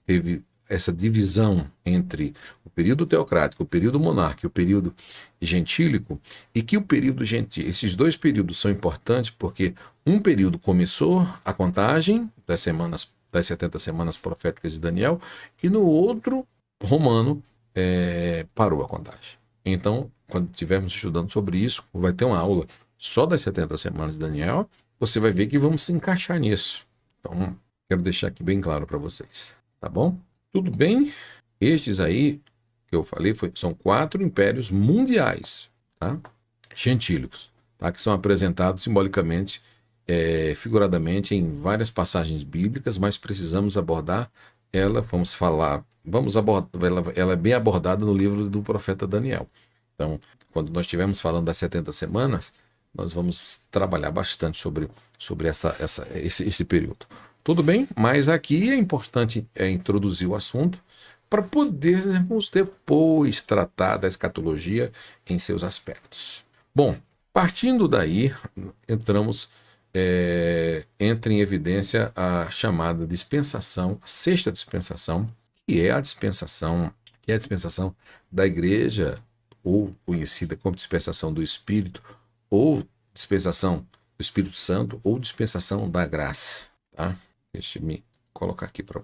teve essa divisão entre o período teocrático, o período monárquico e o período gentílico, e que o período gentílico, esses dois períodos são importantes porque um período começou a contagem das 70 semanas proféticas de Daniel, e no outro, romano, parou a contagem. Então, quando estivermos estudando sobre isso, vai ter uma aula só das 70 semanas de Daniel, você vai ver que vamos se encaixar nisso. Então, quero deixar aqui bem claro para vocês, tá bom? Tudo bem? Estes aí que eu falei são 4 impérios mundiais, tá? Gentílicos, tá? Que são apresentados simbolicamente, figuradamente em várias passagens bíblicas, mas precisamos abordar ela, ela é bem abordada no livro do profeta Daniel. Então, quando nós estivermos falando das 70 semanas, nós vamos trabalhar bastante sobre esse período. Tudo bem? Mas aqui é importante introduzir o assunto para podermos depois tratar da escatologia em seus aspectos. Bom, partindo daí, entra em evidência a chamada dispensação, a sexta dispensação, que é a dispensação da igreja, ou conhecida como dispensação do Espírito, ou dispensação do Espírito Santo, ou dispensação da graça, tá? Deixa eu colocar aqui para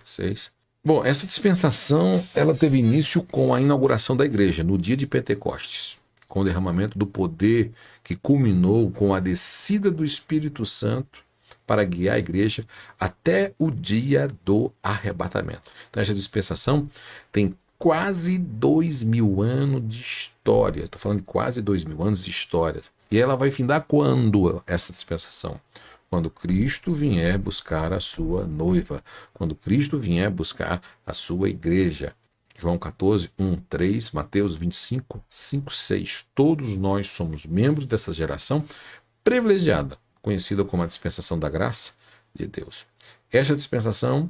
vocês. Bom, essa dispensação ela teve início com a inauguração da igreja no dia de Pentecostes, com o derramamento do poder que culminou com a descida do Espírito Santo para guiar a igreja até o dia do arrebatamento. Então, essa dispensação tem quase 2.000 anos de história. Estou falando de quase 2.000 anos de história. E ela vai findar quando essa dispensação? quando Cristo vier buscar a sua noiva, quando Cristo vier buscar a sua igreja. João 14, 1, 3, Mateus 25, 5, 6. Todos nós somos membros dessa geração privilegiada, conhecida como a dispensação da graça de Deus. Esta dispensação,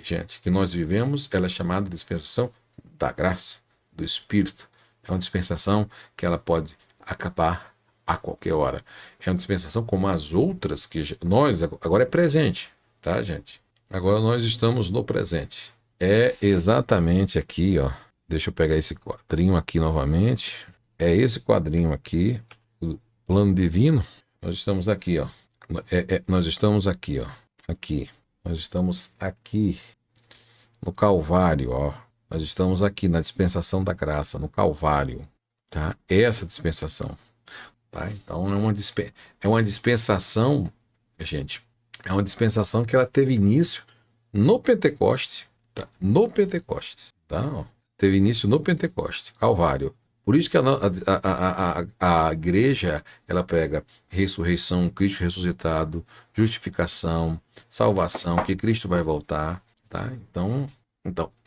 gente, que nós vivemos, ela é chamada de dispensação da graça, do Espírito. É uma dispensação que ela pode acabar a qualquer hora. É uma dispensação como as outras que nós, agora é presente, tá, gente? Agora nós estamos no presente. É exatamente aqui, ó. Deixa eu pegar esse quadrinho aqui novamente. É esse quadrinho aqui, o plano divino. Nós estamos aqui, ó. Nós estamos aqui, ó. Aqui. Nós estamos aqui no Calvário, ó. Nós estamos aqui na dispensação da graça, no Calvário, tá? Essa dispensação, tá? Então é uma dispensação, gente. É uma dispensação que ela teve início no Pentecoste. Tá? No Pentecoste, tá? Ó, teve início no Pentecoste, Calvário. Por isso que a igreja, ela pega ressurreição, Cristo ressuscitado, justificação, salvação, que Cristo vai voltar, tá? Então,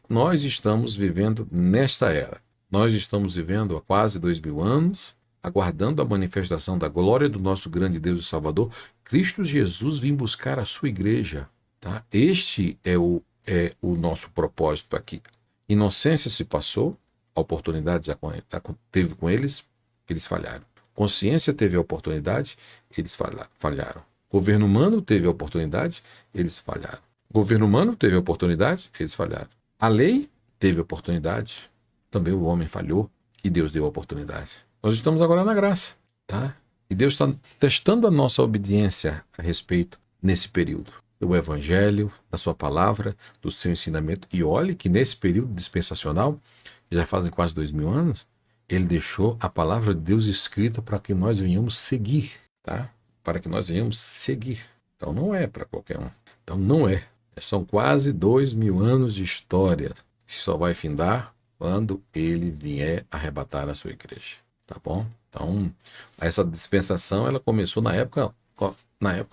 nós estamos vivendo nesta era. Nós estamos vivendo há quase 2000 anos, aguardando a manifestação da glória do nosso grande Deus e Salvador. Cristo Jesus vem buscar a sua igreja, tá? Este é o nosso propósito aqui. Inocência se passou, a oportunidade já teve com eles falharam. Consciência teve a oportunidade, eles falharam. Governo humano teve a oportunidade, eles falharam. Governo humano teve a oportunidade, eles falharam. A lei teve a oportunidade, também o homem falhou e Deus deu a oportunidade. Nós estamos agora na graça, tá? E Deus está testando a nossa obediência a respeito nesse período. Do evangelho, da sua palavra, do seu ensinamento. E olhe que nesse período dispensacional, já fazem quase 2000 anos, ele deixou a palavra de Deus escrita para que nós venhamos seguir, tá? Para que nós venhamos seguir. Então não é para qualquer um. Então não é. São quase 2000 anos de história que só vai findar quando ele vier arrebatar a sua igreja, tá bom? Então essa dispensação ela começou na época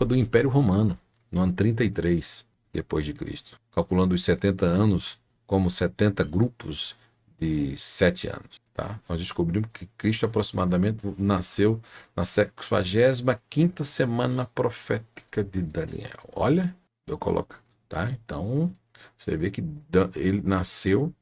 do Império Romano, no ano 33 depois de Cristo, calculando os 70 anos como 70 grupos de 7 anos. Tá? Nós descobrimos que Cristo aproximadamente nasceu na 65ª semana profética de Daniel. Olha, eu coloco, tá? Então, você vê que ele nasceu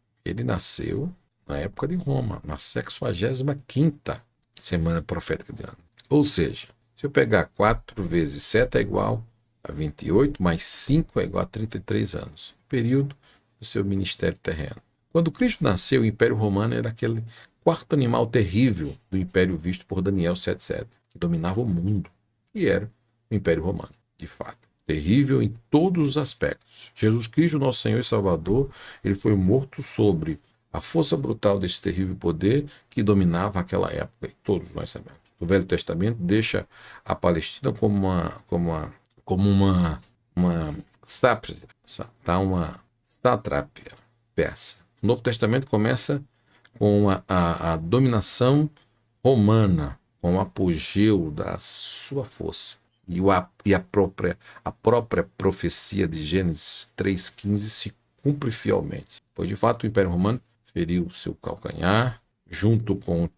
na época de Roma, na 65ª semana profética de ano. Ou seja, se eu pegar 4 vezes 7 é igual a 28, mais 5 é igual a 33 anos. Período do seu ministério terreno. Quando Cristo nasceu, o Império Romano era aquele quarto animal terrível do Império visto por Daniel 7,7, que dominava o mundo, e era o Império Romano, de fato. Terrível em todos os aspectos. Jesus Cristo, nosso Senhor e Salvador, ele foi morto sobre a força brutal desse terrível poder que dominava aquela época, e todos nós sabemos. O Velho Testamento deixa a Palestina como uma sátrapia persa. O Novo Testamento começa com a dominação romana, com o apogeu da sua força. E a própria profecia de Gênesis 3,15 se cumpre fielmente. Pois, de fato, o Império Romano feriu seu calcanhar, junto com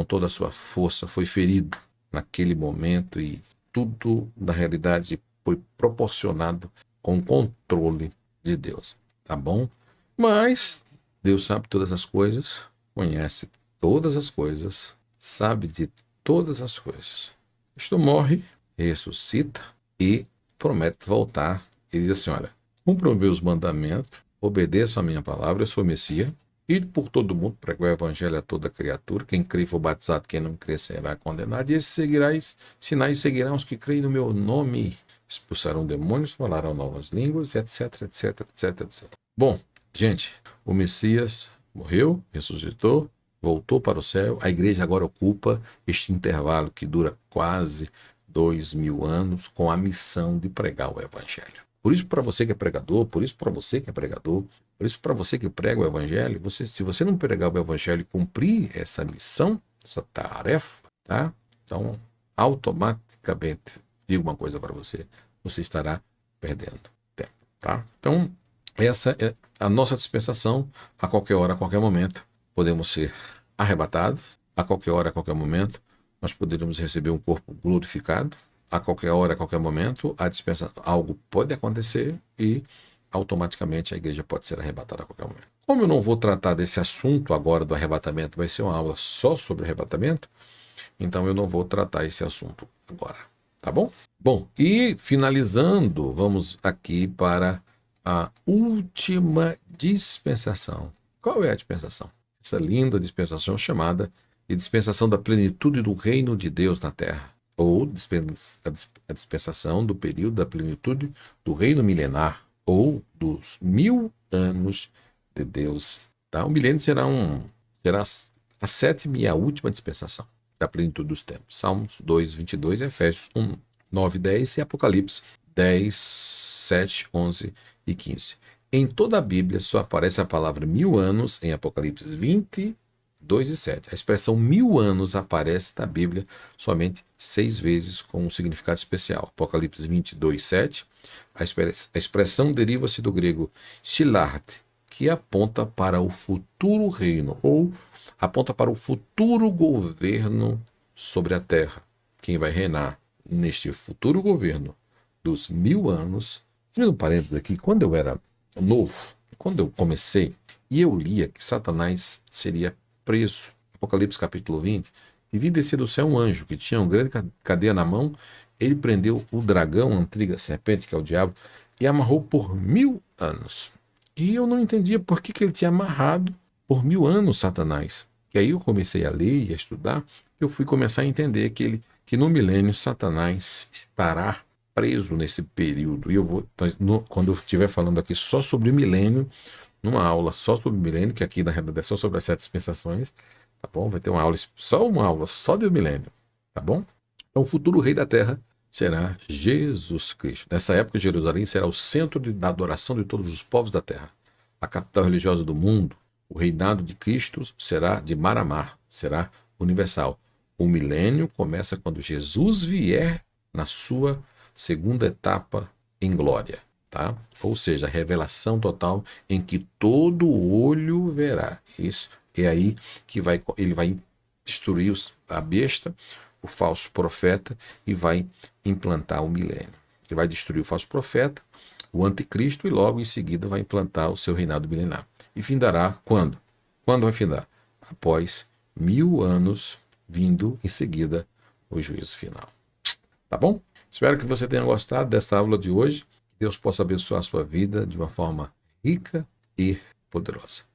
toda a sua força, foi ferido naquele momento e tudo, na realidade, foi proporcionado com o controle de Deus. Tá bom? Mas Deus sabe todas as coisas, conhece todas as coisas, sabe de todas as coisas. Cristo morre, ressuscita e promete voltar. Ele diz assim, olha, cumpram meus mandamentos, obedeçam a minha palavra, eu sou o Messias, ide por todo mundo, pregar o evangelho a toda criatura, quem crê for batizado, quem não crê será condenado, e esses sinais seguirão os que creem no meu nome, expulsarão demônios, falarão novas línguas, etc, etc, etc, etc. Bom, gente, o Messias morreu, ressuscitou, voltou para o céu, a igreja agora ocupa este intervalo que dura quase 2000 anos com a missão de pregar o evangelho. Por isso, para você que é pregador, por isso, para você que prega o evangelho, se você não pregar o evangelho e cumprir essa missão, essa tarefa, tá? Então, automaticamente digo uma coisa para você, você estará perdendo tempo, tá? Então, essa é a nossa dispensação. A qualquer hora, a qualquer momento, podemos ser arrebatados. A qualquer hora, a qualquer momento, nós poderíamos receber um corpo glorificado. A qualquer hora, a qualquer momento, algo pode acontecer e automaticamente a igreja pode ser arrebatada a qualquer momento. Como eu não vou tratar desse assunto agora do arrebatamento, vai ser uma aula só sobre arrebatamento, então eu não vou tratar esse assunto agora, tá bom? Bom, e finalizando, vamos aqui para a última dispensação. Qual é a dispensação? Essa linda dispensação chamada de dispensação da plenitude do reino de Deus na terra, ou a dispensação do período da plenitude do reino milenar, ou dos 1000 anos de Deus. Tá? O milênio será a sétima e a última dispensação da plenitude dos tempos. Salmos 2, 22, Efésios 1, 9, 10 e Apocalipse 10, 7, 11 e 15. Em toda a Bíblia só aparece a palavra 1000 anos em Apocalipse 20, 2 e 7. A expressão 1000 anos aparece na Bíblia somente 6 vezes com um significado especial. Apocalipse 22, 7. A expressão deriva-se do grego shilard, que aponta para o futuro reino, ou aponta para o futuro governo sobre a terra. Quem vai reinar neste futuro governo dos 1000 anos. Fazendo um parênteses aqui, quando eu era novo, quando eu comecei, e eu lia que Satanás seria preso, Apocalipse capítulo 20, e vi descer do céu um anjo que tinha uma grande cadeia na mão. Ele prendeu o dragão, a antiga serpente, que é o diabo, e amarrou por 1000 anos. E eu não entendia por que ele tinha amarrado por 1000 anos Satanás. E aí eu comecei a ler e a estudar, eu fui começar a entender que no milênio Satanás estará preso nesse período. E eu vou, quando eu estiver falando aqui só sobre o milênio, numa aula só sobre o milênio, que aqui na realidade é só sobre as 7 dispensações, tá bom? Vai ter uma aula só do milênio, tá bom? Então o futuro rei da terra será Jesus Cristo. Nessa época, Jerusalém será o centro da adoração de todos os povos da terra, a capital religiosa do mundo. O reinado de Cristo será de mar a mar, será universal. O milênio começa quando Jesus vier na sua segunda etapa em glória, tá? Ou seja, a revelação total em que todo olho verá. Isso é aí que ele vai destruir a besta, o falso profeta, e vai implantar o milênio. Ele vai destruir o falso profeta, o anticristo, e logo em seguida vai implantar o seu reinado milenar. E findará quando? Quando vai findar? Após 1000 anos, vindo em seguida o juízo final. Tá bom? Espero que você tenha gostado dessa aula de hoje. Deus possa abençoar a sua vida de uma forma rica e poderosa.